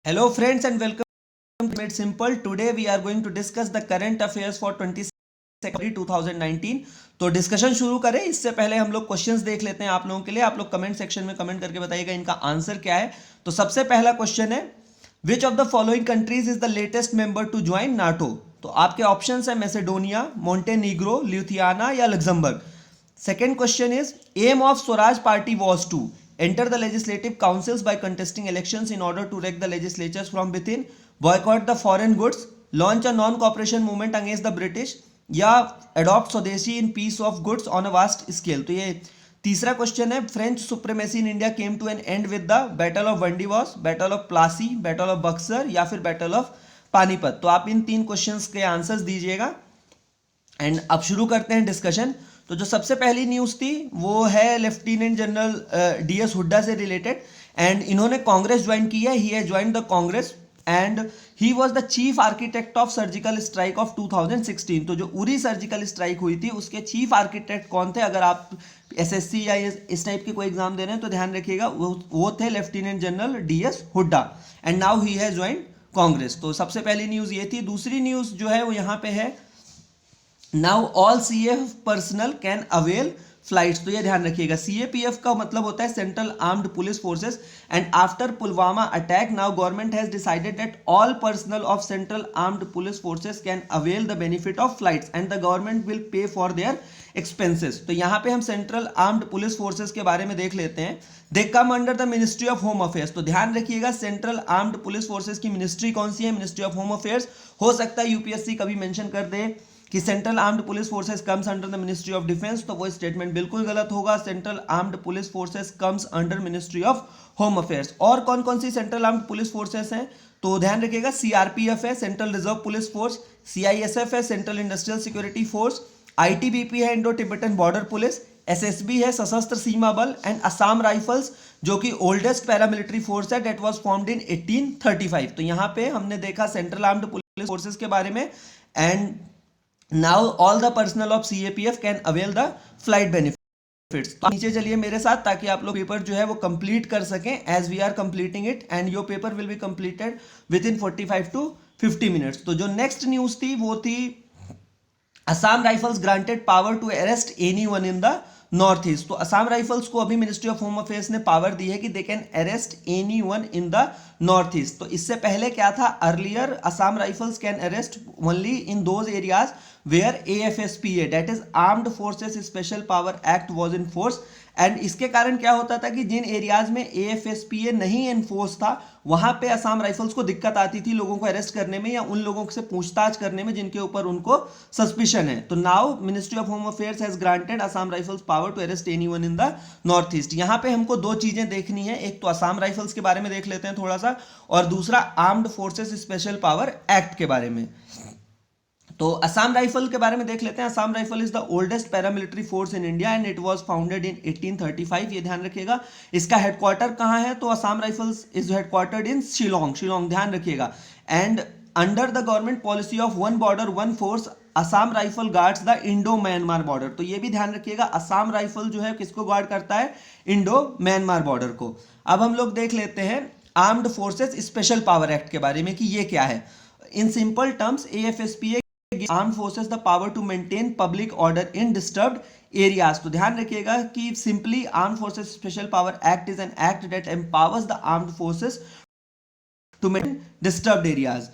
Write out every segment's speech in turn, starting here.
Hello friends and welcome to Made Simple. Today we are going to discuss the current affairs for 22 2019. तो discussion शुरू करें इससे पहले हम लोग क्वेश्चंस देख लेते हैं आप लोगों के लिए। आप लोग कमेंट सेक्शन में कमेंट करके बताइएगा इनका आंसर क्या है। तो सबसे पहला क्वेश्चन है, which of the following countries is the latest member to join NATO. तो आपके ऑप्शंस है मैसेडोनिया, मोंटेनीग्रो, ल्यूथियाना या Luxembourg. Second question is, aim of Swaraj party was to enter the legislative councils by contesting elections in order to wreck the legislatures from within, boycott the foreign goods, launch a non-cooperation movement against the British या adopt स्वदेशी in peace of goods on a vast scale। तो ये तीसरा question है, French supremacy in India came to an end with the battle of Wandiwash, battle of Plassey, battle of Buxar या फिर battle of Panipat. तो आप इन तीन क्वेश्चंस के आंसर्स दीजिएगा एंड अब शुरू करते हैं डिस्कशन। तो जो सबसे पहली न्यूज़ थी वो है लेफ्टिनेंट जनरल डीएस हुड्डा से रिलेटेड, एंड इन्होंने कांग्रेस ज्वाइन की है। He has join the Congress and he was the chief architect of surgical strike off 2016। तो जो उरी सर्जिकल स्ट्राइक हुई थी उसके चीफ आर्किटेक्ट कौन थे? अगर आप एसएससी या इस टाइप के कोई एग्जाम दे रहे हैं तो ध्यान रखिएगा, वो थे lieutenant general DS Hooda and now he has join Congress. तो सबसे पहली न्यूज़ ये थी। दूसरी न्यूज़ जो है वो यहाँ पे है, now all CF personal can avail flights. तो ये ध्यान रखिएगा, सीएपीएफ का मतलब होता है central armed police forces, and after Pulwama attack now government has decided that all personal of central armed police forces can avail the benefit of flights and the government will pay for their expenses. तो यहाँ पे हम central armed police forces के बारे में देख लेते हैं। They come under the ministry of home affairs. तो ध्यान रखिएगा, सेंट्रल आर्म्ड पुलिस फोर्सेस की मिनिस्ट्री कौन सी है? Ministry of home affairs. हो सकता है यूपीएससी कभी मेंशन कर दे कि central armed police forces comes under the ministry of defence, तो वो स्टेटमेंट बिल्कुल गलत होगा। Central armed police forces comes under ministry of home affairs. और कौन कौन सी सेंट्रल आर्म्ड पुलिस फोर्सेस हैं? तो ध्यान रखिएगा, सीआरपीएफ है central reserve police force, CISF है central industrial security force, ITBP है Indo Tibetan border police, SSB है सशस्त्र सीमा बल, एंड असम राइफल्स जो कि ओल्डेस्ट पैरामिलिट्री फोर्स है, डेट वाज फॉर्म्ड इन 1835। तो यहाँ पे हमने देखा सेंट्रल आर्म्ड पुलिस फोर्सेस के बारे में, and now all the personal of CAPF can avail the flight benefits. तो नीचे चलिए मेरे साथ ताकि आप लोग पेपर जो है वो कंप्लीट कर सकें, as we are completing it and your paper will be completed within 45 to 50 minutes. तो जो नेक्स्ट न्यूज थी वो थी, Assam Rifles granted power to arrest anyone in the North East. तो असम राइफल्स को अभी मिनिस्ट्री ऑफ होम अफेयर्स ने power दी है कि they can arrest anyone in the North East. तो इससे पहले क्या था? Earlier Assam Rifles can arrest only in those areas where AFSPA that is armed forces special power act was in force. And इसके कारण क्या होता था कि जिन एरियाज में AFSPA नहीं एनफोर्स था वहां पे असम राइफल्स को दिक्कत आती थी लोगों को अरेस्ट करने में या उन लोगों से पूछताछ करने में जिनके ऊपर उनको सस्पिशन है। तो now Ministry of home Affairs has granted Assam Rifles power to arrest anyone in the North East. यहाँ पे हमको दो चीजें देखनी है, एक तो असम राइफल्स के बारे में देख लेते हैं थोड़ा सा, और दूसरा armed forces special power act के बारे में। तो असम राइफल के बारे में देख लेते हैं। Assam rifle is the oldest paramilitary force in India and it was founded in 1835। ये ध्यान रखिएगा। इसका हेडक्वार्टर कहाँ है? तो Assam rifles is headquartered in Shillong, Shillong ध्यान रखिएगा। And under the government policy of one border one force Assam rifle guards the Indo Myanmar border. तो ये भी ध्यान रखिएगा, असम राइफल जो है किसको गार्ड करता है? इंडो म्यांमार बॉर्डर को। अब हम लोग देख लेते हैं armed forces special power act के बारे में कि ये क्या है। In simple terms AFSPA armed forces the power to maintain public order in disturbed areas. तो ध्यान रखिएगा कि simply armed forces special power act is an act that empowers the armed forces to maintain disturbed areas.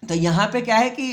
तो यहाँ पे क्या है कि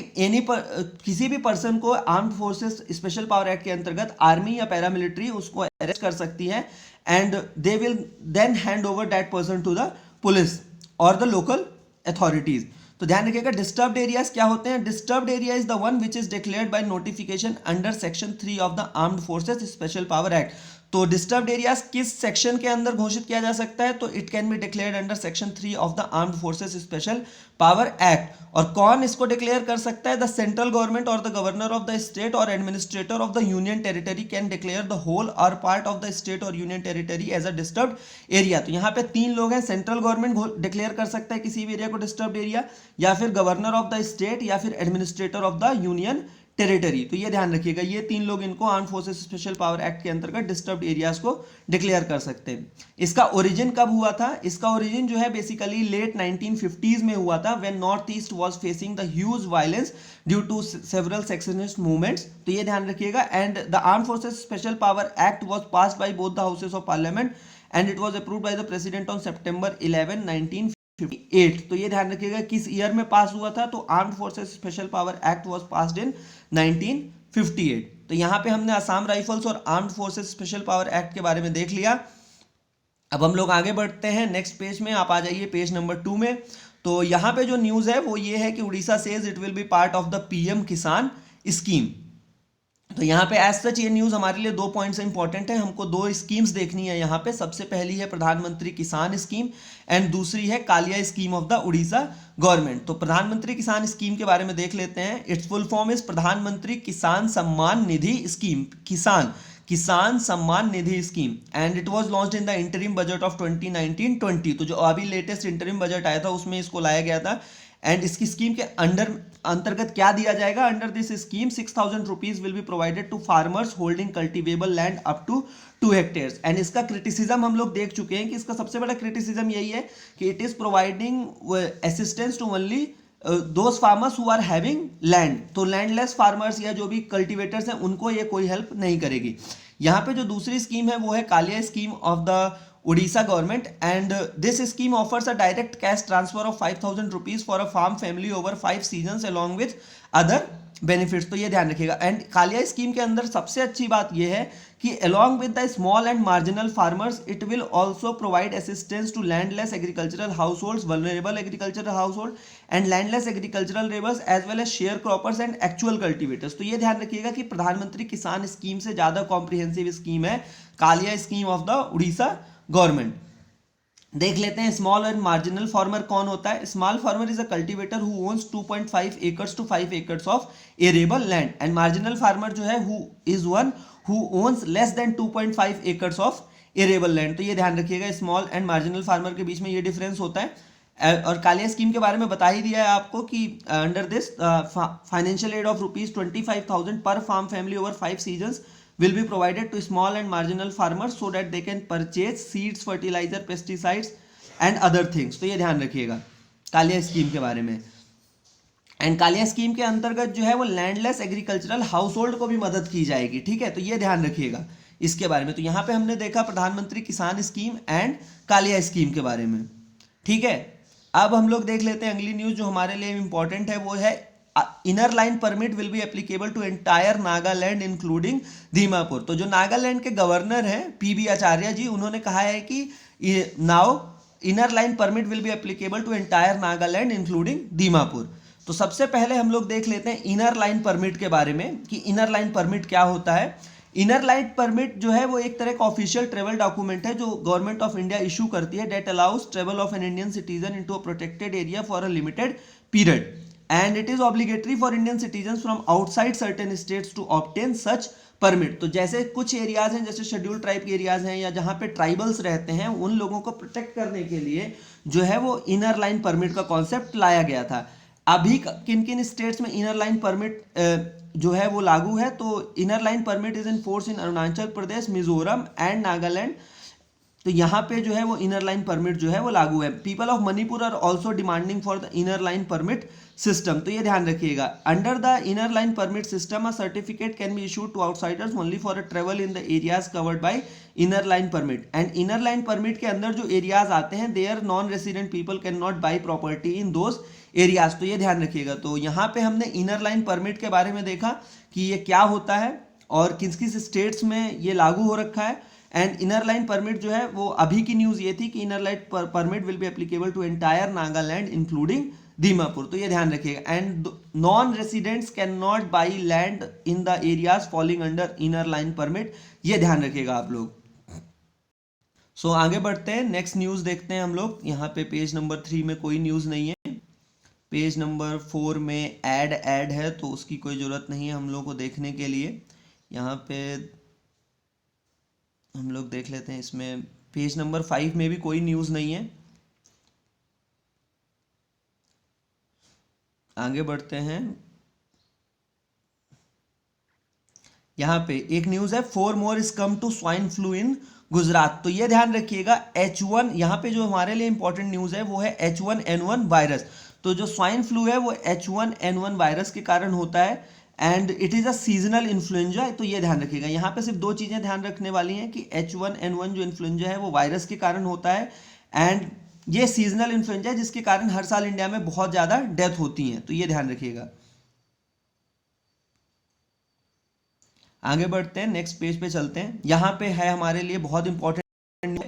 किसी भी पर्सन को armed forces special power act के अंतर्गत आर्मी या पैरामिलिट्री उसको अरेस्ट कर सकती है and they will then hand over that person to the police और द लोकल अथॉरिटीज। तो ध्यान रखिएगा, डिस्टर्ब्ड एरियाज क्या होते हैं? Disturbed area is the one which is declared by notification under section 3 of the armed forces special power act. तो disturbed areas किस section के अंदर घोषित किया जा सकता है? तो it can be declared under section 3 of the armed forces special power act. और कौन इसको डिक्लेयर कर सकता है? द सेंट्रल गवर्नमेंट और the governor of the state और administrator of the union territory can declare the whole और part of the state और union territory as a disturbed area. तो यहाँ पे तीन लोग हैं, सेंट्रल गवर्नमेंट डिक्लेयर कर सकता है किसी भी एरिया को डिस्टर्ब्ड एरिया, या फिर गवर्नर ऑफ द स्टेट, या फिर administrator of the union territory. तो ये ध्यान रखिएगा, ये 3 लोग इनको arm forces special power act के अंतर्गत डिस्टर्ब्ड एरियाज को डिक्लेयर कर सकते हैं। इसका ओरिजिन कब हुआ था? इसका ओरिजिन जो है बेसिकली लेट 1950s में हुआ था, when north east was facing the huge violence due to several secessionist movements. तो ये ध्यान रखिएगा। And the arm forces special power act was passed by both the houses of parliament and it was approved by the president on September 11, 1958। तो ये ध्यान रखिएगा किस year में पास हुआ था, तो armed forces special power act was passed in 1958। तो यहां पे हमने असम राइफल्स और armed forces special power act के बारे में देख लिया। अब हम लोग आगे बढ़ते हैं नेक्स्ट पेज में। आप आ जाइए पेज नंबर 2 में। तो यहाँ पे जो न्यूज़ है वो ये है कि Orissa says it will be part of the PM किसान स्कीम। तो यहाँ पे एज सच ये न्यूज़ हमारे लिए 2 पॉइंट से इंपॉर्टेंट है। हमको 2 स्कीम्स देखनी है यहाँ पे। सबसे पहली है प्रधानमंत्री किसान स्कीम एंड दूसरी है Kalia scheme of the Orissa government. तो प्रधानमंत्री किसान स्कीम के बारे में देख लेते हैं। इट्स फुल फॉर्म इज प्रधानमंत्री किसान Samman Nidhi scheme, Kisan Samman Nidhi scheme, and it was launched in the interim budget of 2019-20। तो जो अभी लेटेस्ट इंटरिम बजट आया था उसमें इसको लाया गया था। एंड इसकी स्कीम के अंतर्गत क्या दिया जाएगा? Under this scheme 6,000 rupees will be provided to farmers holding cultivable land up to 2 hectares. And इसका क्रिटिसिज्म हम लोग देख चुके हैं कि इसका सबसे बड़ा क्रिटिसिज्म यही है कि it is providing assistance to only those farmers who are having land. तो लैंडलेस फार्मर्स या जो भी कल्टिवेटर्स हैं उनको ये कोई हेल्प नहीं करेगी। यहाँ पे जो दूसरी स्कीम है वो है Kalia scheme of the Odisha government, and this scheme offers a direct cash transfer of 5,000 rupees for a farm family over 5 seasons along with other benefits। तो ये ध्यान रखिएगा। एंड कालिया स्कीम के अंदर सबसे अच्छी बात ये है कि along with the small and marginal farmers it will also provide assistance to landless agricultural households, vulnerable agricultural household and landless agricultural laborers as well as sharecroppers and actual cultivators। तो ये ध्यान रखिएगा कि प्रधानमंत्री किसान स्कीम से ज़्यादा comprehensive scheme है Kalia scheme of the Orissa government. देख लेते हैं स्मॉल एंड मार्जिनल फार्मर कौन होता है। Small farmer is a cultivator who owns 2.5 acres to 5 acres of arable land, and marginal farmer जो है who is one who owns less than 2.5 acres of arable land. तो ये ध्यान रखिएगा, small and marginal farmer के बीच में ये डिफरेंस होता है। और कालिया स्कीम के बारे में बता ही दिया है आपको कि under this financial aid of ₹25,000 per farm family over 5 seasons will be provided to small and marginal farmers so that they can purchase seeds, fertilizer, pesticides and other things। तो ये ध्यान रखिएगा कालिया स्कीम के बारे में। एंड कालिया स्कीम के अंतर्गत जो है वो लैंडलेस एग्रीकल्चरल हाउस होल्ड को भी मदद की जाएगी। ठीक है, तो ये ध्यान रखिएगा इसके बारे में। तो यहाँ पे हमने देखा प्रधानमंत्री किसान स्कीम एंड कालिया स्कीम के बारे में। ठीक है, अब हम लोग देख लेते हैं अगली न्यूज जो हमारे लिए इंपॉर्टेंट है, वो है inner line permit will be applicable to entire Nagaland including Dimapur. तो जो नागालैंड के गवर्नर हैं पीबी आचार्य जी, उन्होंने कहा है कि now inner line permit will be applicable to entire Nagaland including Dimapur. तो सबसे पहले हम लोग देख लेते हैं इनर लाइन परमिट के बारे में कि इनर लाइन परमिट क्या होता है। इनर लाइन परमिट जो है वो एक तरह का ऑफिशियल ट्रेवल डॉक्यूमेंट है जो गवर्नमेंट ऑफ इंडिया इशू करती है, that allows travel of an Indian citizen into a protected area for a limited period, and it is obligatory for Indian citizens from outside certain states to obtain such permit। तो जैसे कुछ areas हैं, जैसे schedule tribe के areas हैं या जहाँ पे ट्राइबल्स रहते हैं, उन लोगों को प्रोटेक्ट करने के लिए जो है वो इनर लाइन परमिट का कॉन्सेप्ट लाया गया था। अभी किन किन स्टेट्स में इनर लाइन परमिट जो है वो लागू है, तो inner line permit is in force in Arunachal Pradesh, Mizoram and Nagaland. तो यहाँ पे जो है वो इनर लाइन परमिट जो है वो लागू है। People of Manipur are also demanding for the inner line permit system. तो ये ध्यान रखिएगा, under the inner line permit system a certificate can be issued to outsiders only for a travel in the areas covered by inner line permit. And inner line permit के अंदर जो areas आते हैं, there non resident people can not buy property in those areas. तो ये ध्यान रखिएगा। तो यहाँ पे हमने इनर लाइन परमिट के बारे में देखा कि ये क्या होता है और किस किस स्टेट्स में ये लागू हो रखा है। एंड इनर लाइन परमिट जो है वो अभी की न्यूज़ ये थी कि inner line permit will be applicable to entire Nagaland including Dimapur. तो ये ध्यान रखिएगा। And non residents can not buy land in the areas falling under inner line permit. ये ध्यान रखिएगा आप लोग। सो आगे बढ़ते हैं, नेक्स्ट न्यूज़ देखते हैं हम लोग। यहाँ पे पेज नंबर 3 में कोई न्यूज़ नहीं है, पेज नंबर 4 में ऐड है, तो उसकी कोई ज़रूरत नहीं है हम लोग को देखने के लिए। यहाँ पे हम लोग देख लेते हैं, इसमें पेज नंबर 5 में भी कोई न्यूज़ नहीं है। आगे बढ़ते हैं। यहाँ पे एक न्यूज है, 4 more is come to swine flu in Gujarat. तो ये ध्यान रखिएगा, H1 यहाँ पे जो हमारे लिए इंपॉर्टेंट न्यूज है वो है H1N1 वायरस। तो जो स्वाइन फ्लू है वो H1N1 वायरस के कारण होता है and it is a seasonal influenza. तो ये ध्यान रखिएगा, यहाँ पे सिर्फ दो चीजें ध्यान रखने वाली हैं कि H1N1 जो इन्फ्लुएंजा है वो वायरस के कारण होता है एंड ये सीजनल इन्फ्लुएंजा है जिसके कारण हर साल इंडिया में बहुत ज्यादा डेथ होती है। तो ये ध्यान रखिएगा। आगे बढ़ते हैं, नेक्स्ट पेज पे चलते हैं। यहाँ पे है हमारे लिए बहुत important,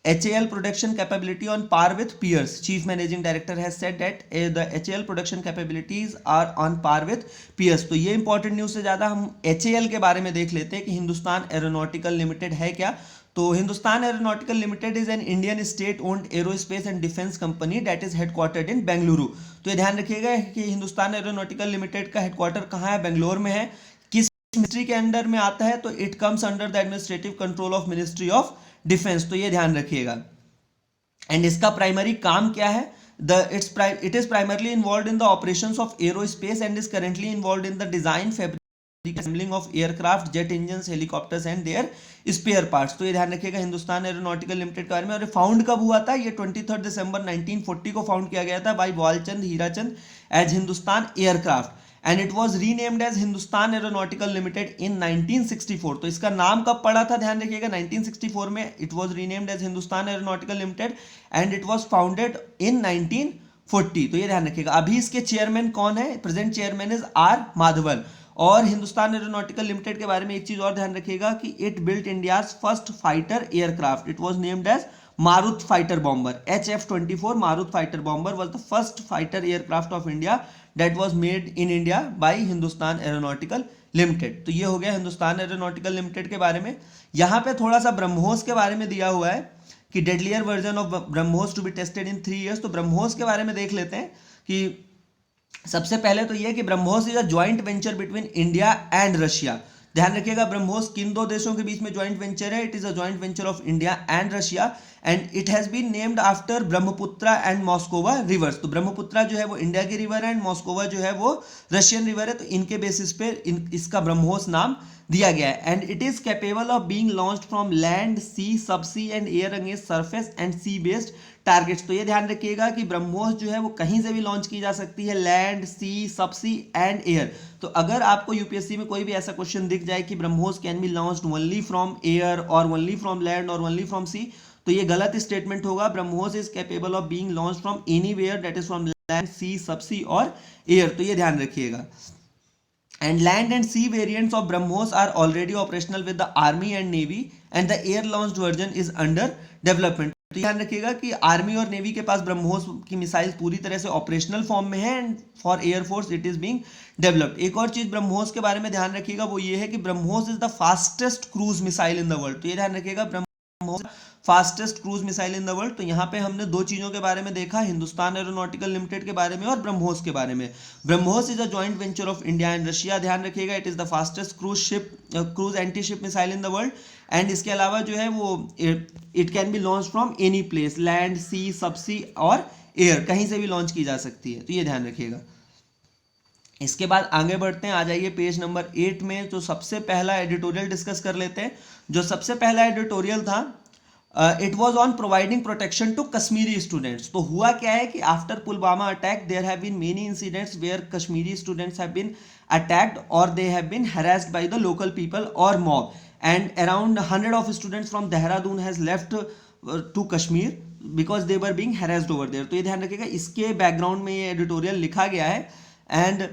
HAL production capability on par with peers. Chief Managing Director has said that the HAL production capabilities are on par with peers. तो ये इंपॉर्टेंट न्यूज से ज्यादा हम HAL के बारे में देख लेते हैं कि हिंदुस्तान एरोनॉटिकल लिमिटेड है क्या। तो Hindustan aeronautical limited is an Indian state owned aerospace and defence company that is headquartered in Bengaluru. तो ये ध्यान रखिएगा कि हिंदुस्तान एरोनॉटिकल लिमिटेड का हेडक्वार्टर कहाँ है, बेंगलोर में है। किस मिनिस्ट्री के अंडर में आता है, तो it comes under the administrative control of ministry of defence. तो ये ध्यान रखिएगा। एंड इसका प्राइमरी काम क्या है, it is primarily involved in the operations of aerospace and is currently involved in the design, fabrication, assembling of aircraft, jet engines, helicopters and their spare parts। तो ये ध्यान रखिएगा हिंदुस्तान एरोनॉटिकल लिमिटेड के बारे में। और फाउंड कब हुआ था, ये 23 दिसंबर 1940 को फाउंड किया गया था by Walchand Hirachand as Hindustan aircraft and it was renamed as Hindustan aeronautical limited in 1964। तो इसका नाम कब पड़ा था, ध्यान रखिएगा 1964 में it was renamed as Hindustan aeronautical Limited and it was founded in 1940। तो ये ध्यान रखिएगा। अभी इसके चेयरमैन कौन है, present chairman is R Madhavan. और हिंदुस्तान एरोनॉटिकल लिमिटेड के बारे में एक चीज और ध्यान रखिएगा कि it built India's first fighter aircraft, it was named as Marut fighter bomber, HF-24 Marut fighter bomber was the first fighter aircraft of India that was made in India by Hindustan Aeronautical Limited। तो ये हो गया Hindustan aeronautical limited के बारे में। यहाँ पे थोड़ा सा ब्रह्मोस के बारे में दिया हुआ है कि deadlier version of BrahMos to be tested in 3 years। तो ब्रह्मोस के बारे में देख लेते हैं कि सबसे पहले तो ये कि BrahMos is a joint venture between India and Russia. ध्यान रखिएगा ब्रह्मोस किन दो देशों के बीच में ज्वाइंट वेंचर है, it is a joint venture of India and Russia and it has been named after Brahmaputra and Moskva rivers. तो ब्रह्मपुत्रा जो है वो इंडिया की रिवर है एंड मॉस्कोवा जो है वो रशियन रिवर है। तो इनके बेसिस पे इसका ब्रह्मोस नाम दिया गया है and it is capable of being launched from land, sea, sub sea and air against surface and sea based targets. तो ये ध्यान रखिएगा कि ब्रह्मोस जो है वो कहीं से भी लॉन्च की जा सकती है, land, sea, sub sea and air. तो अगर आपको यूपीएससी में कोई भी ऐसा क्वेश्चन दिख जाए कि BrahMos can be launched only from air और ओनली फ्रॉम लैंड और ओनली फ्रॉम सी, तो ये गलत स्टेटमेंट होगा। BrahMos is capable of being launched from anywhere that is from land, sea, sub sea और एयर। तो ये ध्यान रखिएगा। And land and sea variants of BrahMos are already operational with the Army and Navy and the air launched version is under development। तो ध्यान रखिएगा कि army और नेवी के पास ब्रह्मोस की मिसाइल पूरी तरह से ऑपरेशनल फॉर्म में है and for air force it is being developed. एक और चीज ब्रह्मोस के बारे में ध्यान रखिएगा वो ये है कि BrahMos is the fastest cruise missile in the world. तो ये ध्यान रखिएगा BrahMos fastest cruise missile in the world. तो यहाँ पे हमने दो चीजों के बारे में देखा, हिंदुस्तान एरोनॉटिकल लिमिटेड के बारे में और ब्रह्मोस के बारे में। BrahMos is a joint venture of India and Russia, ध्यान रखिएगा। It is the fastest cruise anti ship missile in the world and इसके अलावा जो है वो it can be launch from any place, land, sea, sub sea और air, कहीं से भी लॉन्च की जा सकती है। तो ये ध्यान रखिएगा। इसके बाद आगे बढ़ते हैं, आ जाइए पेज नंबर 8 में। तो सबसे पहला एडिटोरियल डिस्कस कर लेते हैं। जो सबसे पहला एडिटोरियल था it was on providing protection to Kashmiri students. तो हुआ क्या है कि after Pulwama attack there have been many incidents where Kashmiri students have been attacked और they have been harassed by the local people or mob and around 100 of students from Dehradun has left to Kashmir because they were being harassed over there। तो ये ध्यान रखिएगा, इसके background में ये editorial लिखा गया है and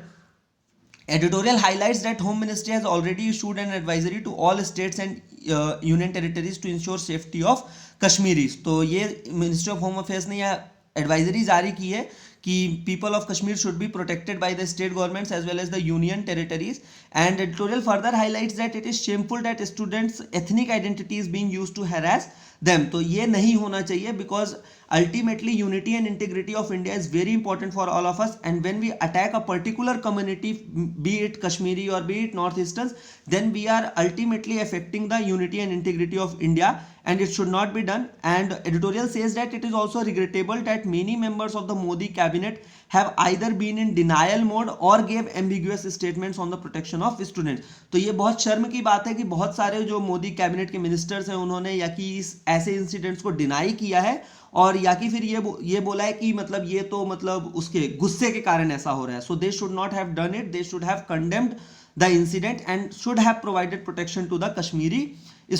editorial highlights that Home Ministry has already issued an advisory to all states and union territories to ensure safety of Kashmiris। तो ये Ministry of Home Affairs ने यह एडवाइजरी जारी की है कि people of Kashmir should be protected by the state governments as well as the union territories and editorial further highlights that it is shameful that students ethnic identity is being used to harass them। तो ये नहीं होना चाहिए because ultimately unity and integrity of India is very important for all of us and when we attack a particular community, be it Kashmiri or be it Northeasterns, then we are ultimately affecting the unity and integrity of India and it should not be done। And editorial says that it is also regrettable that many members of the Modi cabinet cabinet have either been in denial mode or gave ambiguous statements on the protection of students. तो ये बहुत शर्म की बात है कि बहुत सारे जो मोदी कैबिनेट के मिनिस्टर्स हैं उन्होंने या कि ऐसे इंसिडेंट्स को डिनाई किया है और या कि फिर ये बोला है कि मतलब ये तो मतलब उसके गुस्से के कारण ऐसा हो रहा है. So they should not have done it, they should have condemned the incident and should have provided protection to the Kashmiri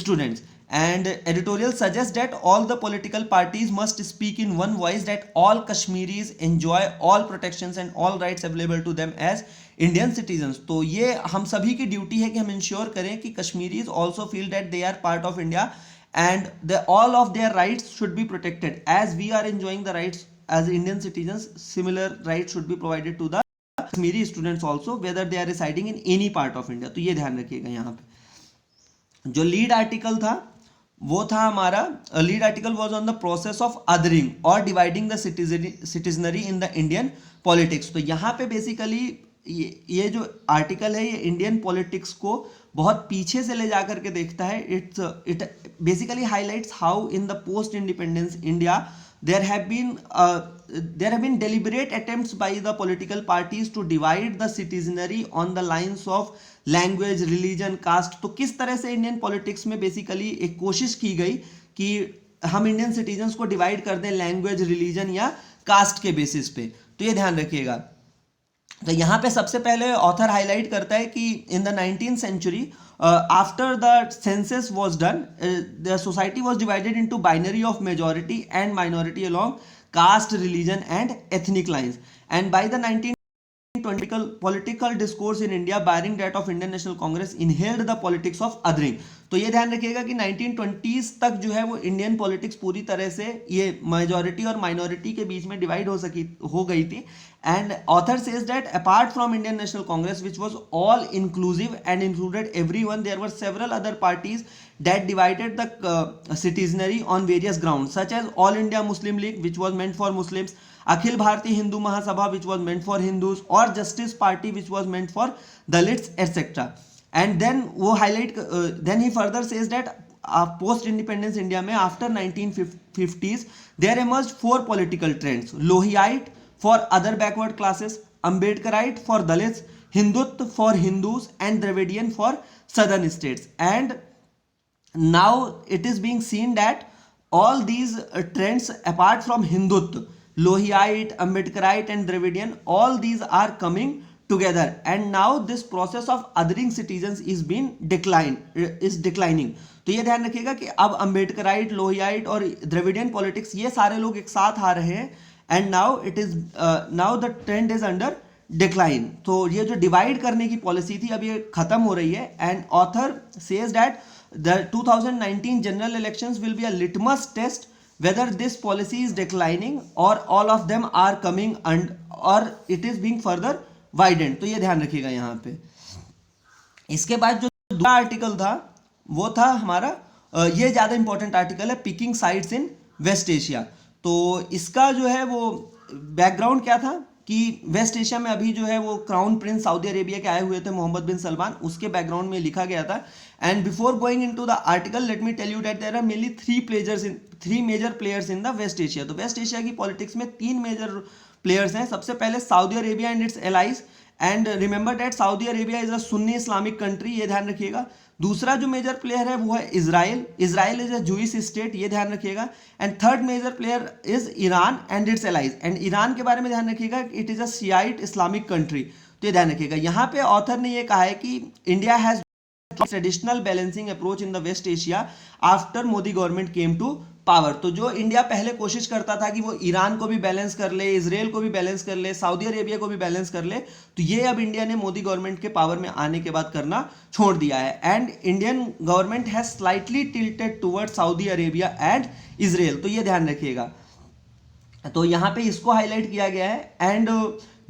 students. And editorial suggests that all the political parties must speak in one voice that all Kashmiris enjoy all protections and all rights available to them as Indian citizens. तो ये हम सभी की duty है कि हम ensure करें कि Kashmiris also feel that they are part of India and all of their rights should be protected as we are enjoying the rights as Indian citizens. Similar rights should be provided to the Kashmiri students also whether they are residing in any part of India. तो ये ध्यान रखिएगा. यहाँ पे जो lead article था वो था हमारा lead article was on the process of othering और dividing the citizenry in the Indian politics. तो यहाँ पे बेसिकली ये जो आर्टिकल है ये इंडियन पॉलिटिक्स को बहुत पीछे से ले जा करके देखता है. It basically highlights how in the post independence India there have been deliberate attempts by the political parties to divide the citizenry on the lines of language, religion, caste. तो किस तरह से इंडियन पॉलिटिक्स में basically एक कोशिश की गई कि हम इंडियन सिटीजन्स को डिवाइड कर दें लैंग्वेज, रिलीजन या कास्ट के बेसिस पे. तो ये ध्यान रखिएगा. तो यहाँ पे सबसे पहले ऑथर हाईलाइट करता है कि in the 19th century after the census was done, the society was divided into binary of majority and minority along caste, religion and ethnic lines. And by the 1920 political discourse in India barring that of Indian National Congress inhaled the politics of othering. तो ये ध्यान रखिएगा कि 1920s तक जो है वो Indian politics पूरी तरह से ये मेजॉरिटी और माइनॉरिटी के बीच में डिवाइड हो गई थी. And author says that apart from Indian National Congress, which was all inclusive and included everyone, there were several other parties that divided the citizenry on various grounds, such as All India Muslim League, which was meant for Muslims, Akhil Bharati Hindu Mahasabha, which was meant for Hindus, or Justice Party, which was meant for Dalits, etc. And then वो highlight, then he further says that post independence India में after 1950s there emerged 4 political trends: Lohiyite for other backward classes, Ambedkarite for Dalits, Hindutva for Hindus and Dravidian for southern states. And now it is being seen that all these trends apart from Hindutva, Lohiyite, Ambedkarite and Dravidian, all these are coming together, and now this process of othering citizens is declining. तो ये ध्यान रखिएगा कि अब अम्बेडकराइट, लोहियाइट और Dravidian politics ये सारे लोग एक साथ आ रहे हैं. And now the trend is under decline. तो ये जो डिवाइड करने की पॉलिसी थी अब ये खत्म हो रही है. And author says that the 2019 general elections will be a litmus test whether this policy is declining or all of them are coming or it is being further widened. तो ये ध्यान रखिएगा यहाँ पे. इसके बाद जो दूसरा आर्टिकल था वो था हमारा ये ज़्यादा इंपॉर्टेंट आर्टिकल है, picking sides in West Asia. तो इसका जो है वो बैकग्राउंड क्या था कि वेस्ट एशिया में अभी जो है वो क्राउन प्रिंस सऊदी अरेबिया के आए हुए थे मोहम्मद बिन सलमान, उसके बैकग्राउंड में लिखा गया था. And before going into the article let me tell you that there are mainly 3 major players in the West Asia. तो वेस्ट एशिया की पॉलिटिक्स में 3 मेजर प्लेयर्स हैं. सबसे पहले Saudi Arabia and its allies. And remember that Saudi Arabia is a Sunni Islamic country, ये ध्यान रखिएगा. दूसरा जो मेजर प्लेयर है वो है Israel. Israel is a Jewish state, ये ध्यान रखिएगा. And third major player is Iran and its allies. एंड ईरान के बारे में ध्यान रखिएगा, it is a Shiite Islamic country. तो ये ध्यान रखिएगा. यहाँ पे ऑथर ने ये कहा है कि India has traditional balancing approach in the West Asia after Modi government came to power. तो जो इंडिया पहले कोशिश करता था कि वो ईरान को भी बैलेंस कर ले, इजराइल को भी बैलेंस कर ले, सऊदी अरेबिया को भी बैलेंस कर ले, तो ये अब इंडिया ने मोदी गवर्नमेंट के पावर में आने के बाद करना छोड़ दिया है. And Indian government has slightly tilted toward Saudi Arabia and Israel. तो ये ध्यान रखिएगा. तो यहाँ पे इसको हाईलाइट किया गया है. एंड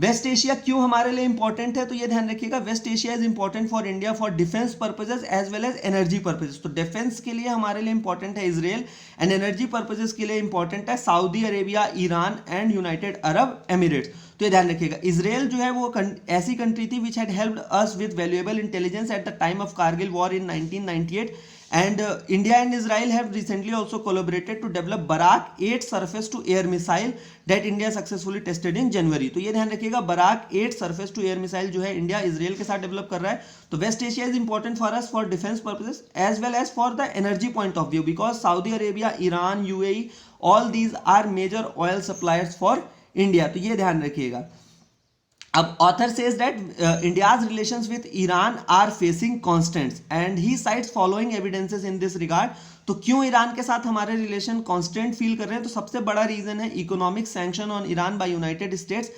वेस्ट एशिया क्यों हमारे लिए इंपॉर्टेंट है, तो ये ध्यान रखिएगा. West Asia is important for India for defence purposes as well as energy purposes. तो डिफेंस के लिए हमारे लिए इंपॉर्टेंट है इजराइल, एंड एनर्जी पर्पजेज के लिए इंपॉर्टेंट है Saudi Arabia, Iran and United Arab Emirates. तो ये ध्यान रखिएगा. इजराइल जो है वो ऐसी कंट्री थी which had helped us with valuable intelligence at the time of Kargil war in 1998 And India and Israel have recently also collaborated to develop Barak 8 surface to air missile that India successfully tested in January. तो ये ध्यान रखिएगा, Barak 8 surface to air missile जो है India Israel के साथ develop कर रहा है. तो West Asia is important for us for defence purposes as well as for the energy point of view, because Saudi Arabia, Iran, UAE, all these are major oil suppliers for India. तो ये ध्यान रखिएगा. अब author says that India's relations with Iran are facing constraints and he cites following evidences in this regard. तो क्यों Iran के साथ हमारे रिलेशन कांस्टेंट फील कर रहे हैं? तो सबसे बड़ा रीजन है economic sanction on Iran by United States,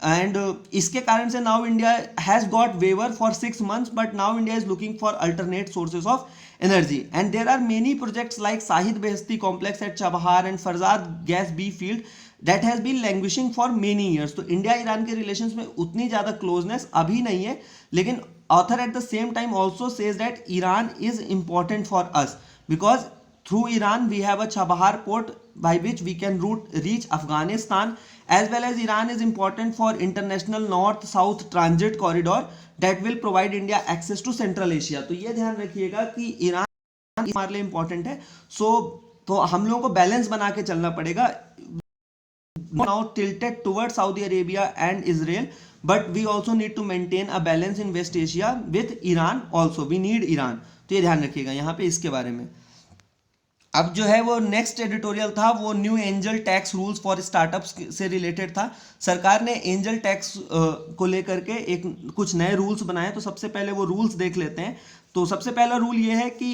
and इसके कारण से now India has got waiver for 6 months, but now India is looking for alternate sources of energy. And there are many projects like Shahid Beheshti complex at Chabahar and Farzad gas B field that has been languishing for many years. तो India Iran के relations में उतनी ज़्यादा closeness अभी नहीं है, लेकिन author at the same time also says that Iran is important for us because through Iran we have a Chabahar port by which we can reach Afghanistan, as well as Iran is important for international north-south transit corridor that will provide India access to Central Asia. तो ये ध्यान रखिएगा कि Iran हमारे लिए important है. तो हम लोगों को बैलेंस बना के चलना पड़ेगा. Now tilted towards Saudi Arabia and Israel, but we also need to maintain a balance in West Asia with Iran also. We need Iran. तो ये ध्यान रखिएगा यहाँ पे इसके बारे में. अब जो है वो नेक्स्ट एडिटोरियल था वो new angel tax rules for startups से रिलेटेड था. सरकार ने एंजल टैक्स को लेकर के कुछ नए रूल्स बनाए. तो सबसे पहले वो रूल्स देख लेते हैं. तो सबसे पहला रूल ये है कि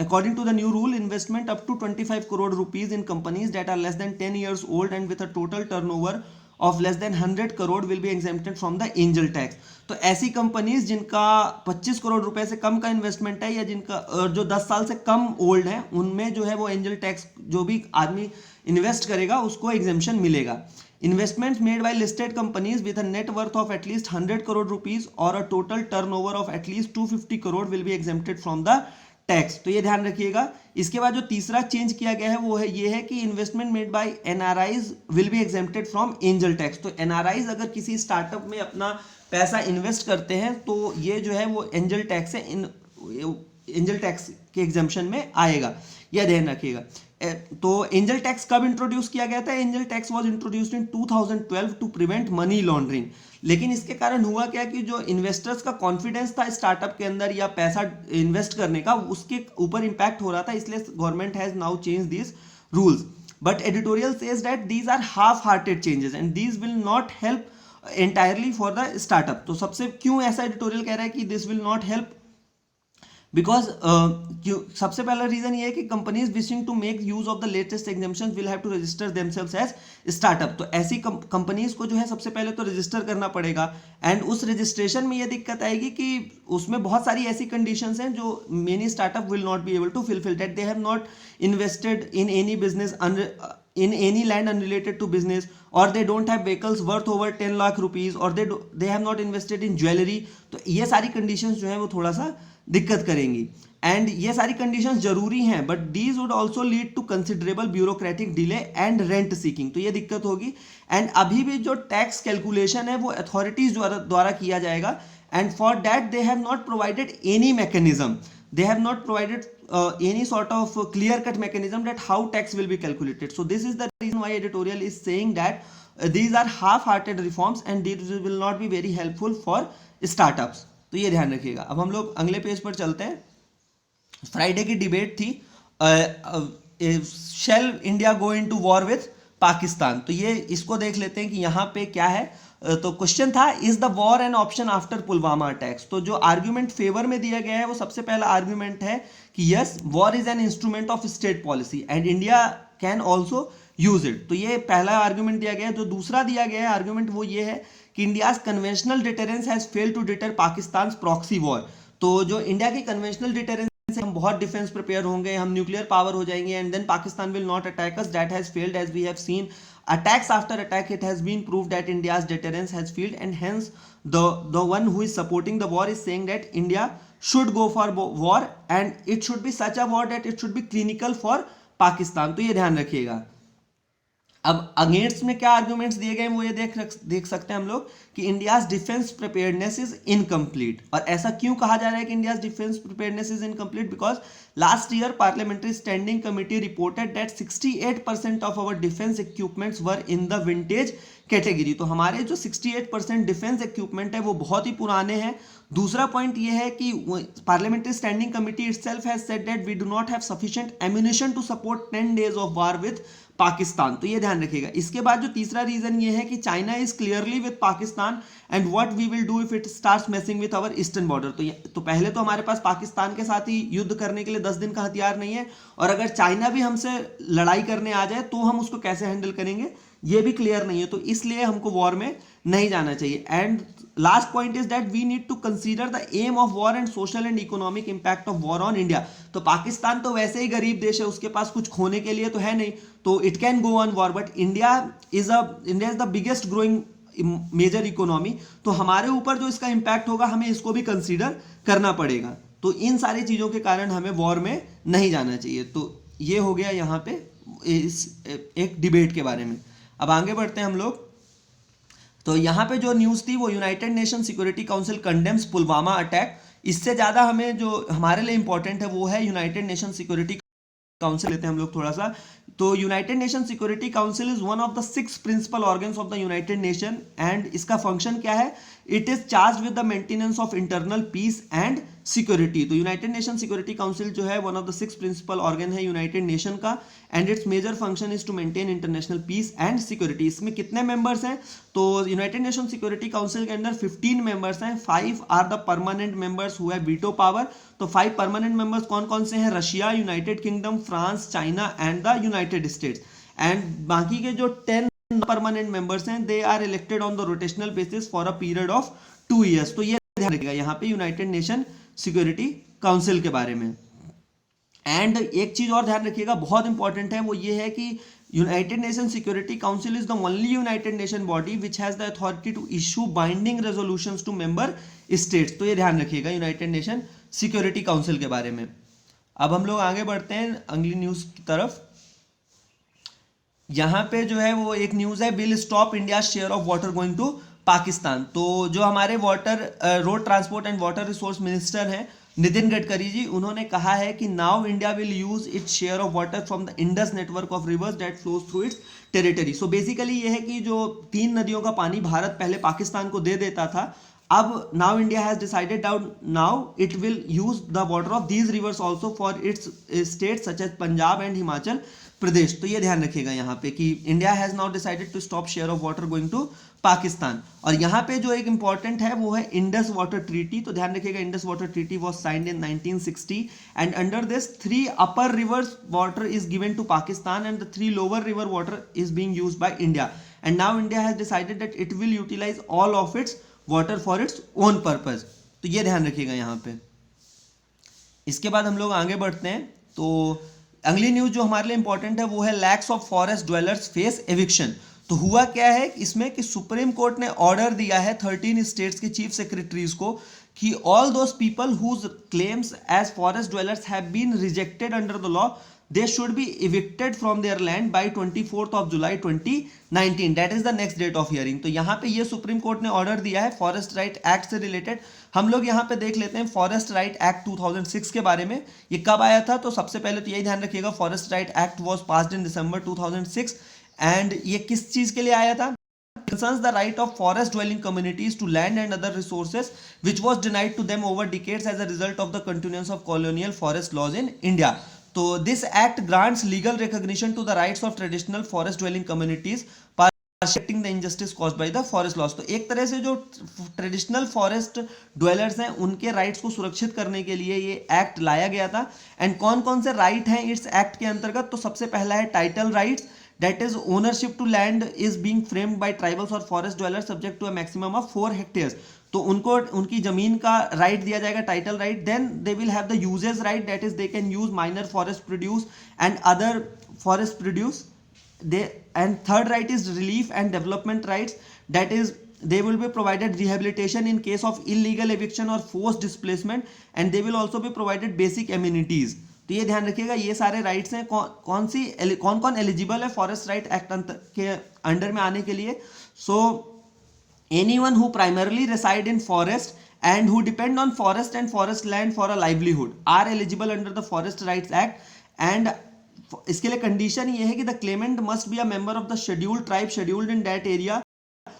according to the new rule investment up to 25 crore rupees in companies that are less than 10 years old and with a total turnover of less than 100 crore will be exempted from the angel tax. तो ऐसी companies जिनका 25 करोड़ रुपए से कम का investment है या जिनका जो 10 साल से कम ओल्ड है उनमें जो है वो एंजल टैक्स जो भी आदमी इन्वेस्ट करेगा उसको एग्जेम्पशन मिलेगा. Investments made by listed companies with a net worth of at least 100 crore rupees or a total turnover of at least 250 crore will be exempted from the tax. तो ये ध्यान रखिएगा. इसके बाद जो तीसरा चेंज किया गया है वो है ये है कि investment made by NRIs will be exempted from angel tax. तो एनआरआईज अगर किसी स्टार्टअप में अपना पैसा इन्वेस्ट करते हैं तो ये जो है वो एंजल टैक्स से एंजल टैक्स के एग्जाम्पशन में आएगा. यह ध्यान रखिएगा. तो एंजल टैक्स कब इंट्रोड्यूस किया गया था? Angel tax was introduced in 2012 to prevent money laundering. लेकिन इसके कारण हुआ क्या कि जो इन्वेस्टर्स का कॉन्फिडेंस था स्टार्टअप के अंदर या पैसा इन्वेस्ट करने का उसके ऊपर इंपैक्ट हो रहा था, इसलिए government has now change this rules. But editorial says that these are half hearted changes and these will not help entirely for the startup. तो सबसे क्यों ऐसा एडिटोरियल कह रहा है कि this will not help? Because सबसे पहला रीजन ये है कि companies wishing to make use of the latest exemptions will have to register themselves as startup. तो ऐसी कंपनीज को जो है सबसे पहले तो रजिस्टर करना पड़ेगा एंड उस रजिस्ट्रेशन में ये दिक्कत आएगी कि उसमें बहुत सारी ऐसी कंडीशंस हैं जो many startup will not be able to fulfil. That they have not invested in any business in any land unrelated to business, or they don't have vehicles worth over 10 lakh rupees, or they have not invested in jewelry. तो ये सारी conditions जो है वो थोड़ा सा दिक्कत करेंगी एंड ये सारी कंडीशंस जरूरी हैं but these would also lead to considerable bureaucratic delay and rent seeking. तो ये दिक्कत होगी. एंड अभी भी जो टैक्स कैलकुलेशन है वो अथॉरिटीज द्वारा किया जाएगा and for that they have not provided any mechanism. They have not provided any sort of clear-cut mechanism that how tax will be calculated. So this is the reason why editorial is saying that these are half-hearted reforms and these will not be very helpful for startups. तो ये ध्यान रखिएगा. अब हम लोग अगले page पर चलते हैं. फ्राइडे की डिबेट थी shall India go into war with Pakistan. तो ये इसको देख लेते हैं कि यहाँ पे क्या है. तो क्वेश्चन था is the war an option after Pulwama attacks. तो जो आर्ग्यूमेंट फेवर में दिया गया है वो सबसे पहला आर्ग्यूमेंट है कि yes war is an instrument of state policy and India can also use it. तो ये पहला आर्ग्यूमेंट दिया गया है. जो दूसरा दिया गया है आर्ग्यूमेंट वो ये है कि India's conventional deterrence has failed to deter Pakistan proxy war. तो जो इंडिया की कन्वेंशनल डिटरेंस से हम बहुत डिफेंस प्रिपेयर होंगे, हम न्यूक्लियर पावर हो जाएंगे and then Pakistan will not attack us. That has failed as we have seen attacks after attack. It has been proved that India's deterrence has failed and hence the one who is supporting the war is saying that India should go for war and it should be such a war that it should be clinical for Pakistan. तो ये ध्यान रखिएगा. अब against में क्या arguments दिए गए हैं वो ये देख सकते हैं हम लोग कि India's defence preparedness is incomplete. और ऐसा क्यों कहा जा रहा है कि India's defence preparedness is incomplete? Because last year parliamentary standing committee reported that 68% of our defence equipments were in the vintage category. तो हमारे जो 68% डिफेंस इक्विपमेंट है वो बहुत ही पुराने हैं। दूसरा पॉइंट ये है कि parliamentary standing committee itself has said that we do not have sufficient ammunition to support 10 days of war with Pakistan. तो ये ध्यान रखिएगा। इसके बाद जो तीसरा रीजन ये है कि China is clearly with Pakistan and what we will do if it starts messing with our eastern border. तो पहले तो हमारे पास पाकिस्तान के साथ ही युद्ध करने के लिए 10 दिन का हथियार नहीं है, और अगर चाइना भी हमसे लड़ाई करने आ जाए तो हम उसको कैसे हैंडल करेंगे ये भी क्लियर नहीं है। तो इसलिए हमको वॉर में नहीं जाना चाहिए। And last point is that we need to consider the aim of war and social and economic impact of war on India. तो पाकिस्तान तो वैसे ही गरीब देश है, उसके पास कुछ खोने के लिए तो है नहीं, तो it can go on war, but India is the biggest growing major economy. तो हमारे ऊपर जो इसका इंपैक्ट होगा हमें इसको भी कंसीडर करना पड़ेगा। तो इन सारी चीज़ों के कारण हमें वॉर में नहीं जाना चाहिए। तो ये हो गया यहाँ पे इस एक डिबेट के बारे में। अब आगे बढ़ते हैं हम लोग। तो यहाँ पे जो न्यूज़ थी वो United nation security council condemns Pulwama attack. इससे ज़्यादा हमें जो हमारे लिए इंपॉर्टेंट है वो है यूनाइटेड नेशन सिक्योरिटी काउंसिल। लेते हैं हम लोग थोड़ा सा। तो United nation security council is one of the 6 principal organs of the United Nation and इसका फंक्शन क्या है? It is charge with the maintenance of internal peace and security. तो यूनाइटेड नेशन सिक्योरिटी काउंसिल जो है one of the 6 principal organ है United Nation का, and its major function is to maintain international peace and security. इसमें कितने members हैं? तो United nation security council के अंदर 15 मेंबर्स हैं। 5 are the permanent members who have veto power. तो 5 परमानेंट मेंबर्स कौन कौन से हैं? Russia, United Kingdom, France, China and the United States. And बाकी के जो 10 परमानेंट मेंबर्स हैं they are elected on the rotational basis for a period of 2 years। तो ये ध्यान रखिएगा यहाँ पे यूनाइटेड नेशन सिक्योरिटी काउंसिल के बारे में। एंड एक चीज और ध्यान रखिएगा बहुत इंपॉर्टेंट है, वो ये है कि united nation security council is the only united nation body which has the authority to issue binding resolutions to member states. तो ये ध्यान रखिएगा यूनाइटेड नेशन सिक्योरिटी काउंसिल के बारे में। अब हम लोग आगे बढ़ते हैं अगली न्यूज की तरफ। यहाँ पे जो है वो एक न्यूज है, will stop India share of water going to Pakistan. तो जो हमारे road transport and water resource minister हैं नितिन गडकरी जी, उन्होंने कहा है कि now India will use its share of water from the Indus network of rivers that flows through its territory. So basically ये है कि जो 3 नदियों का पानी भारत पहले पाकिस्तान को दे देता था, अब now India has decided now it will use the water of these rivers also for its state such as Punjab and Himachal Pradesh. तो ये ध्यान रखिएगा यहाँ पे कि India has now decided to stop share of water going to Pakistan. और यहाँ पे जो एक इंपॉर्टेंट है वो है इंडस वाटर ट्रीटी। तो ध्यान रखिएगा Indus water treaty was signed in 1960 and under this 3 upper rivers water is given to Pakistan and the 3 lower river water is being used by India. And now India has decided that it will utilize all of its water for its own purpose. तो ये ध्यान रखिएगा यहाँ पे। इसके बाद हम लोग आगे बढ़ते हैं। तो अगली न्यूज जो हमारे लिए इंपॉर्टेंट है वो है lakhs of forest dwellers face eviction. तो हुआ क्या है इसमें कि सुप्रीम कोर्ट ने ऑर्डर दिया है 13 स्टेट्स के चीफ सेक्रेटरीज को कि all those people whose claims as forest dwellers have been rejected under the law they should be evicted from their land by 24th of July 2019। That is the next date of hearing. तो यहाँ पे ये supreme court ने order दिया है forest right act से related. हम लोग यहाँ पे देख लेते हैं फॉरेस्ट राइट एक्ट 2006 के बारे में। ये कब आया था? तो सबसे पहले तो यही ध्यान रखिएगा forest right act was passed in December 2006। And ये किस चीज के लिए आया था? concerns the right of forest dwelling communities to land and other resources which was denied to them over decades as a result of the continuance of colonial forest laws in India। तो this act grants legal recognition to the rights of traditional forest dwelling communities protecting the injustice caused by the forest laws। तो एक तरह से जो traditional forest dwellers हैं उनके rights को सुरक्षित करने के लिए ये एक्ट लाया गया था। एंड कौन कौन से राइट हैं इस एक्ट के अंतर्गत? तो सबसे पहला है title rights, that is ownership to land is being framed by tribals or forest dwellers subject to a maximum of 4 hectares। तो उनको उनकी जमीन का राइट दिया जाएगा title right. Then they will have the uses right that is they can use minor forest produce and other forest produce. They and third right is relief and development rights that is they will be provided rehabilitation in case of illegal eviction or forced displacement and they will also be provided basic amenities। तो ये ध्यान रखिएगा, ये सारे rights हैं। कौन कौन eligible है फॉरेस्ट राइट एक्ट के अंडर में आने के लिए? So anyone who primarily reside in forest and who depend on forest and forest land for a livelihood are eligible under the Forest Rights Act. and इसके लिए condition ये है कि the claimant must be a member of the scheduled tribe scheduled in that area.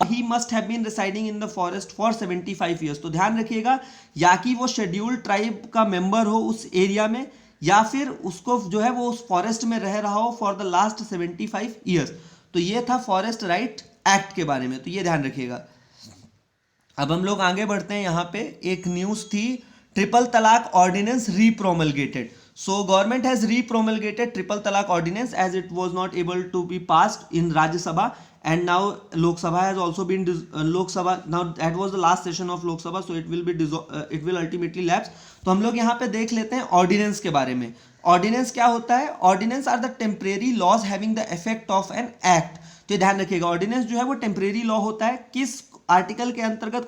he must have been residing in the forest for 75 years. तो ध्यान रखिएगा, या कि वो शेड्यूल्ड ट्राइब का मेंबर हो उस एरिया में, या फिर उसको जो है वो उस फॉरेस्ट में रह रहा हो फॉर द लास्ट 75 ईयर्स. तो ये था फॉरेस्ट राइट एक्ट के बारे में, तो ये ध्यान रखिएगा. अब हम लोग आगे बढ़ते हैं. यहाँ पे एक न्यूज थी, triple talaq ordinance repromulgated. So government has repromulgated triple talaq ordinance as it was not able to be passed in Rajya Sabha, and now Lok Sabha has also been Lok Sabha, now that was the last session of Lok Sabha, so it will ultimately lapse. तो हम लोग यहाँ पे देख लेते हैं ordinance के बारे में. ऑर्डिनेंस क्या होता है? Ordinance are the temporary laws having the effect of an act. तो ध्यान रखिएगा, ऑर्डिनेंस जो है वो टेम्परेरी लॉ होता है. किस आर्टिकल के अंतर्गत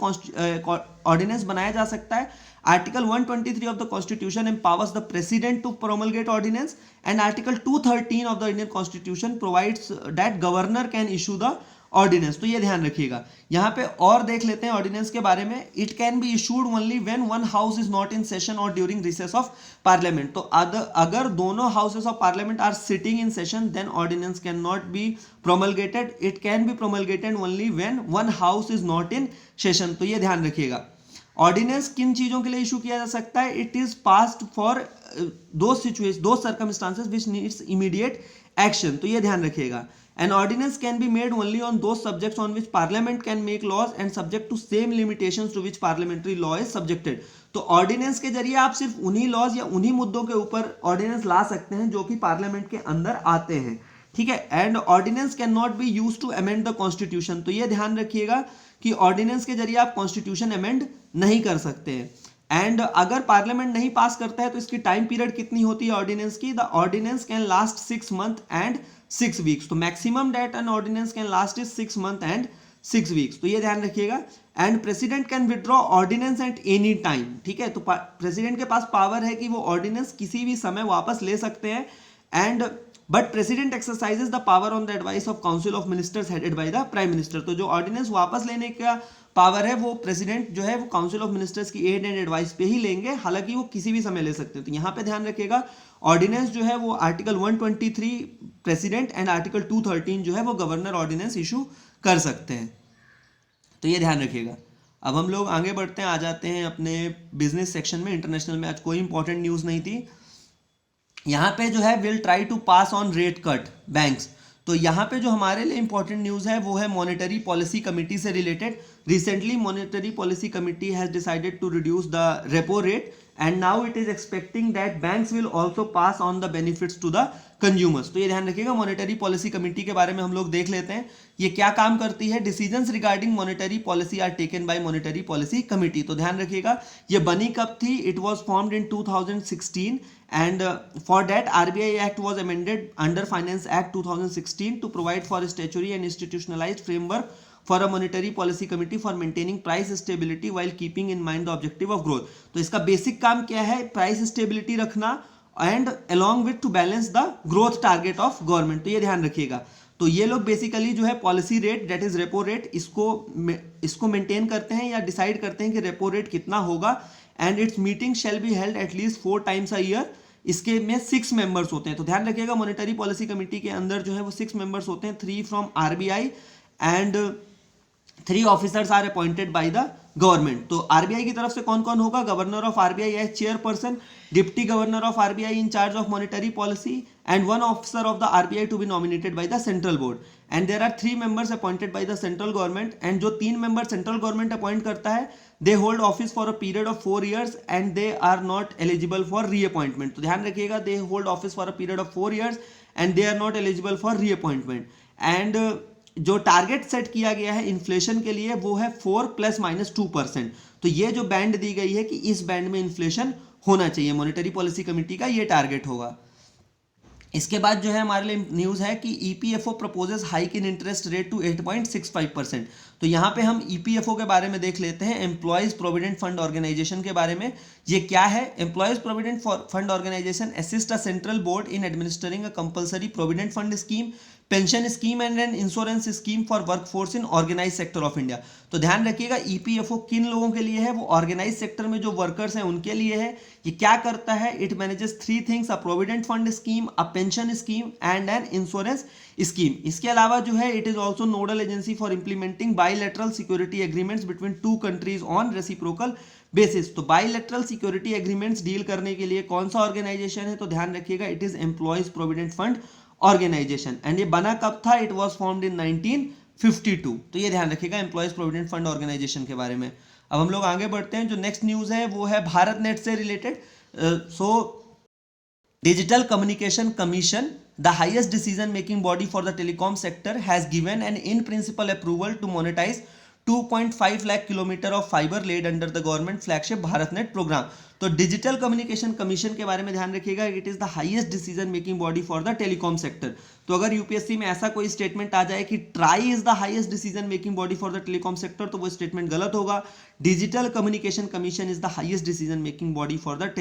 ऑर्डिनेंस बनाया जा सकता है? Article 123 of the constitution empowers the president to promulgate ordinance, and article 213 of the Indian constitution provides that governor can issue the ordinance. तो ये ध्यान रखिएगा. यहाँ पे और देख लेते हैं ऑर्डिनेंस के बारे में. It can be issued only when one house is not in session और ड्यूरिंग रिसेस ऑफ पार्लियामेंट. तो अगर दोनों houses of parliament are sitting in session, then ordinance can not be promulgated. It can be promulgated only when one house is not in session. तो ये ध्यान रखिएगा. Ordinance किन चीजों के लिए इशू किया जा सकता है? इट इज पास्ड फॉर दो circumstances which needs immediate action. तो ये ध्यान रखिएगा. An ordinance can be made only on those subjects on which parliament can make laws and subject to same limitations to which parliamentary law is subjected. तो ordinance के जरिए आप सिर्फ उन्हीं लॉज या उन्हीं मुद्दों के ऊपर ऑर्डिनेंस ला सकते हैं जो कि पार्लियामेंट के अंदर आते हैं. ठीक है. And ordinance can not be use to amend the constitution. तो ये ध्यान रखिएगा कि ऑर्डिनेंस के जरिए आप कॉन्स्टिट्यूशन अमेंड नहीं कर सकते हैं. एंड अगर पार्लियामेंट नहीं पास करता है तो इसकी टाइम पीरियड कितनी होती है ऑर्डिनेंस की? The ordinance can last 6 months and 6 weeks. तो maximum date an ordinance can last is 6 months and 6 weeks. तो ये ध्यान रखिएगा. And president can withdraw ordinance at any time. ठीक है. तो प्रेसिडेंट के पास पावर है कि वो ऑर्डिनेंस किसी भी समय वापस ले सकते हैं. And but president exercises the power on the advice of council of ministers headed by the prime minister. तो जो ऑर्डिनेंस वापस लेने का पावर है वो प्रेसिडेंट जो है वो काउंसिल ऑफ मिनिस्टर्स की एड एंड एडवाइस पे ही लेंगे, हालांकि वो किसी भी समय ले सकते हैं. तो यहाँ पे ध्यान रखिएगा, ऑर्डिनेंस जो है वो आर्टिकल 123 प्रेसिडेंट एंड आर्टिकल 213 जो है वो गवर्नर ऑर्डिनेंस इशू कर सकते हैं. तो ये ध्यान रखिएगा. अब हम लोग आगे बढ़ते हैं, आ जाते हैं अपने बिजनेस सेक्शन में. इंटरनेशनल में आज कोई इंपॉर्टेंट न्यूज़ नहीं थी. यहाँ पे जो है will try to pass on rate cut banks. तो यहाँ पे जो हमारे लिए इंपॉर्टेंट न्यूज़ है वो है मॉनेटरी पॉलिसी कमिटी से related. Recently monetary policy committee has decided to reduce the repo rate and now it is expecting that banks will also pass on the benefits to the consumers. तो ये ध्यान रखिएगा. Monetary policy committee के बारे में हम लोग देख लेते हैं. ये क्या काम करती है? Decisions regarding monetary policy are taken by monetary policy committee. तो ध्यान रखिएगा, ये बनी कब थी? It was formed in 2016 and for that RBI Act was amended under Finance Act 2016 to provide for a statutory and institutionalized framework for a monetary policy committee for maintaining price stability while keeping in mind the objective of growth. तो इसका basic काम क्या है? Price stability रखना and along with to balance the growth target of government. तो ये ध्यान रखिएगा. तो ये लोग बेसिकली जो है policy rate that is repo rate इसको मेंटेन करते हैं या डिसाइड करते हैं कि रेपो रेट कितना होगा. And it's meeting shall be held at least 4 times a year. इसके में 6 मेंबर्स होते हैं. तो ध्यान रखिएगा, मॉनेटरी पॉलिसी कमेटी के अंदर जो है वो 6 मेंबर्स होते हैं. 3 from RBI and 3 officers are appointed by the government. तो RBI की तरफ से कौन कौन होगा? Governor of RBI as chairperson, deputy governor of RBI in charge of monetary policy and 1 officer of the RBI to be nominated by the central board. And there are 3 members appointed by the central government. And जो 3 member central government appoint करता है they hold office for a period of 4 years and they are not eligible for reappointment. तो ध्यान रखिएगा, they hold office for a period of 4 years and they are not eligible for reappointment. and जो target set किया गया है inflation के लिए वो है 4 ± 2%. तो ये जो बैंड दी गई है कि इस बैंड में इन्फ्लेशन होना चाहिए, मॉनेटरी पॉलिसी कमेटी का ये टारगेट होगा. इसके बाद जो है हमारे लिए न्यूज़ है कि EPFO proposes hike in interest rate to 8.65%. तो यहाँ पे हम ईपीएफओ के बारे में देख लेते हैं, एम्प्लॉयज प्रोविडेंट फंड ऑर्गेनाइजेशन के बारे में। ये क्या है? Employees provident fund organisation assist a central board in administering a compulsory provident fund scheme, pension scheme and an insurance scheme for workforce in organise sector of India. तो ध्यान रखिएगा, EPFO किन लोगों के लिए है? वो ऑर्गेनाइज सेक्टर में जो वर्कर्स हैं उनके लिए है। ये क्या करता है? It manages three things, a provident fund scheme, a pension scheme and an insurance scheme. इसके अलावा जो है it is also nodal agency for implementing bilateral security agreements between two countries on reciprocal basis. तो bilateral security agreements deal करने के लिए कौन सा ऑर्गेनाइजेशन है? तो ध्यान रखिएगा, it is employees provident fund organisation. And ये बना कब था? It was formed in 1952। तो ये ध्यान रखिएगा एम्प्लॉयज प्रोविडेंट फंड ऑर्गेनाइजेशन के बारे में। अब हम लोग आगे बढ़ते हैं। जो नेक्स्ट न्यूज है वो है भारत नेट से related. Digital communication commission, the highest decision making body for the telecom sector, has given an in principle approval to monetize 2.5 lakh kilometre of fibre laid under the government flagship Bharat net programme. तो digital communication commission के बारे में ध्यान रखिएगा, it is the highest decision making body for the telecom sector. तो अगर UPSC में ऐसा कोई स्टेटमेंट आ जाए कि try is the highest decision making body for the telecom sector, तो वो स्टेटमेंट गलत होगा। Digital communication commission is the highest decision making body for the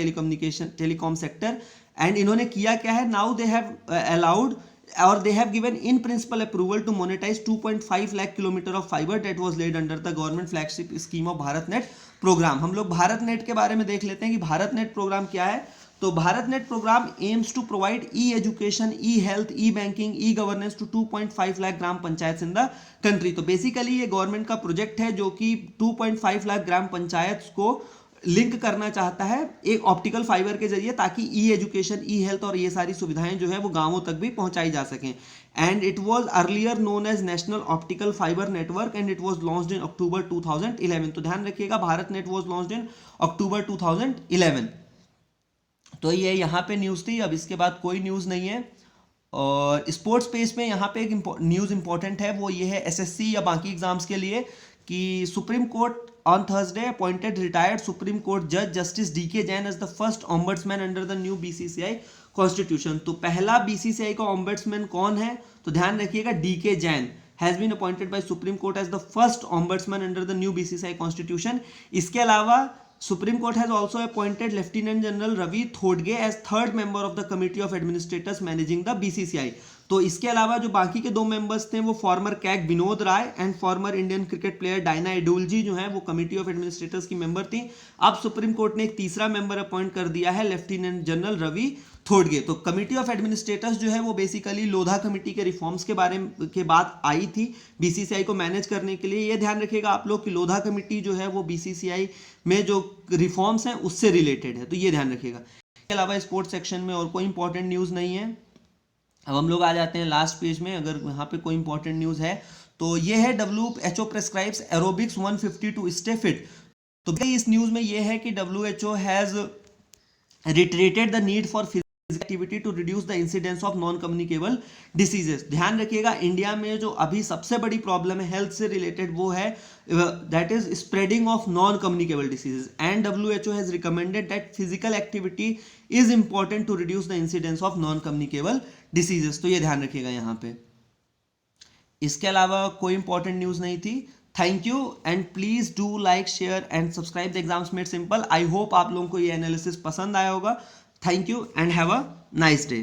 telecom sector. And इन्होंने किया क्या है? Now they have allowed or they have given in principle approval to monetize 2.5 lakh kilometer of fiber that was laid under the government flagship scheme of Bharat net programme. हम लोग Bharat net के बारे में देख लेते हैं कि भारत नेट प्रोग्राम क्या है। तो Bharat net programme aims to provide e education, e health, e banking, e governance to 2.5 lakh gram panchayat in the country. तो बेसिकली ये गवर्नमेंट का प्रोजेक्ट है जो कि 2.5 लाख ग्राम पंचायत को लिंक करना चाहता है एक ऑप्टिकल फाइबर के जरिए, ताकि ई एजुकेशन, ई हेल्थ और ये सारी सुविधाएं जो है वो गांवों तक भी पहुंचाई जा सकें। And it was earlier known as national optical fibre network and it was launched in October 2011। तो ध्यान रखिएगा, BharatNet was launched in October 2011। तो ये यहाँ पे न्यूज़ थी। अब इसके बाद कोई न्यूज़ नहीं है। और स्पोर्ट्स पेज में यहाँ पे एक न्यूज़ इंपॉर्टेंट है, वो ये है एसएससी या बाकी एग्जाम्स के लिए कि supreme court on Thursday appointed retired Supreme Court Judge Justice D.K. Jain as the first ombudsman under the new BCCI Constitution। तो पहला BCCI का ombudsman कौन है? तो ध्यान रखिएगा, D.K. Jain has been appointed by Supreme Court as the first ombudsman under the new BCCI Constitution। इसके अलावा Supreme Court has also appointed Lieutenant General Ravi Thodge as third member of the Committee of Administrators managing the BCCI। तो इसके अलावा जो बाकी के दो members थे वो former CAG Vinod Rai and former Indian cricket player Diana Edulji जो है वो कमिटी ऑफ एडमिनिस्ट्रेटर्स की मेंबर थी। अब सुप्रीम कोर्ट ने एक तीसरा मेंबर अपॉइंट कर दिया है, लेफ्टिनेंट जनरल रवि थोडगे। तो कमिटी ऑफ एडमिनिस्ट्रेटर्स जो है वो बेसिकली लोधा कमिटी के रिफॉर्म्स के बारे के बाद आई थी बीसीसीआई को मैनेज करने के लिए। ये ध्यान रखिएगा आप लोग कि लोधा कमिटी जो है वो बीसीसीआई में जो रिफॉर्म्स हैं उससे रिलेटेड है, तो ये ध्यान रखिएगा। इसके अलावा स्पोर्ट्स सेक्शन में और कोई इंपॉर्टेंट न्यूज़ नहीं है। अब हम लोग आ जाते हैं लास्ट पेज में। अगर यहाँ पे कोई इंपॉर्टेंट न्यूज़ है तो ये है WHO prescribes aerobics 150 to stay fit. तो इस न्यूज़ में ये है कि WHO has reiterated the need for activity to reduce the incidence of non communicable diseases. ध्यान रखिएगा, इंडिया में जो अभी सबसे बड़ी प्रॉब्लम है हेल्थ से रिलेटेड वो है that is spreading of non communicable diseases. And WHO has recommended that physical activity is important to reduce the incidence of non communicable diseases. तो ये ध्यान रखिएगा यहाँ पे। इसके अलावा कोई इंपॉर्टेंट न्यूज़ नहीं थी। Thank you and please do like, share and subscribe the exams made simple. I hope आप लोगों को ये एनालिसिस पसंद आया होगा। Thank you and have a nice day.